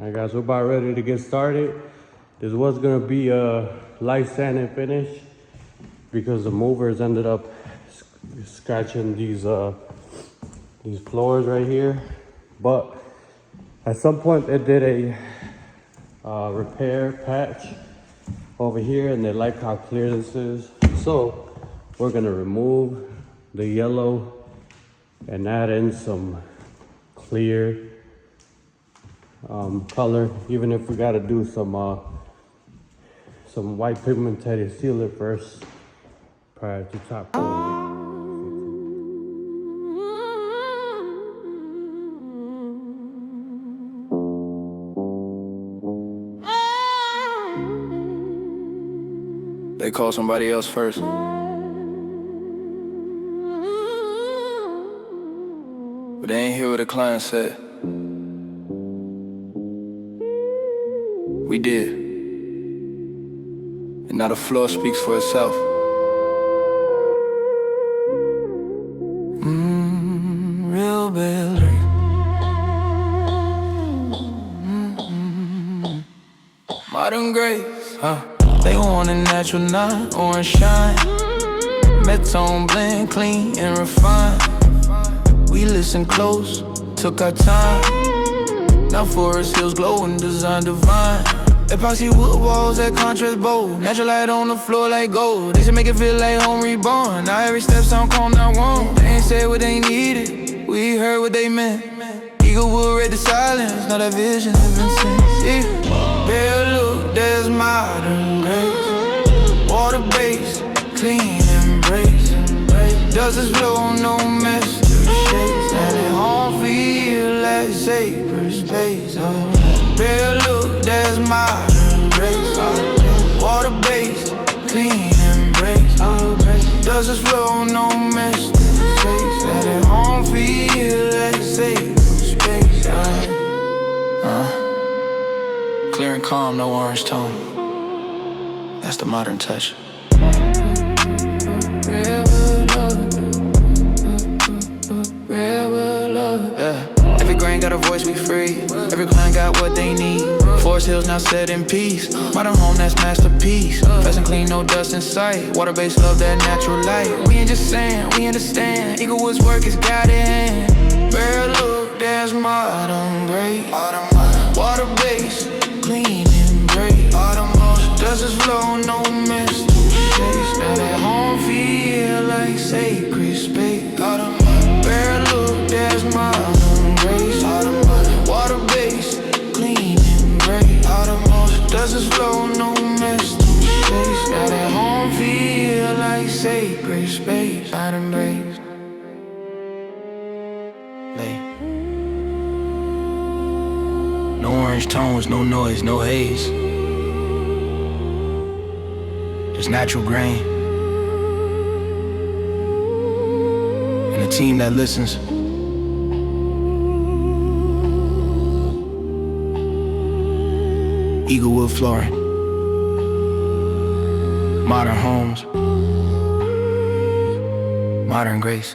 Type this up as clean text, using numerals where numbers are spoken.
Alright guys, we're about ready to get started. This was gonna be a light sand and finish because the movers ended up scratching these floors right here. But at some point they did a repair patch over here and they like how clear this is. So we're gonna remove the yellow and add in some clear color, even if we got to do some white pigmented sealer first prior to top coating. They call somebody else first. But they ain't hear what the client said. We did. And now the floor speaks for itself. Real building. Modern grace, huh? They want a natural nine, orange shine. Metone blend, clean and refined. We listen close, took our time. Now forest hills glowing, design divine. Epoxy wood walls that contrast bold. Natural light on the floor like gold. They should make it feel like home reborn. Now every step sound calm, not warm. They ain't said what they needed, we heard what they meant. Eagle would read the silence, now that vision has been seen. Bare look, there's modern grace. Water base, clean embrace. Dustless flow, no mess to shades. And at home feel like sacred space. Bare look, there's modern grace. Water base, clean embrace. Dustless flow, no mess to shades. And at home feel like sacred space. Clear and calm, no orange tone. That's the modern touch. Yeah. Every grain got a voice, we free. Every client got what they need. Forest hills now set in peace. Modern home, that's masterpiece. Fresh and clean, no dust in sight. Water-based love, that natural light. We ain't just saying, we understand. Eaglewood's work is guided in. Bare look, there's modern grace. Water-based, clean and great. Dustless flow, no mess to shades. Now that home feel like sacred space. Bare look, there's modern grace. Water base, clean and great. Dustless flow, no mess to shades. Now that home feel like sacred space. I'd embrace. No orange tones, no noise, no haze. Just natural grain. And a team that listens. Eaglewood flooring. Modern homes. Modern grace.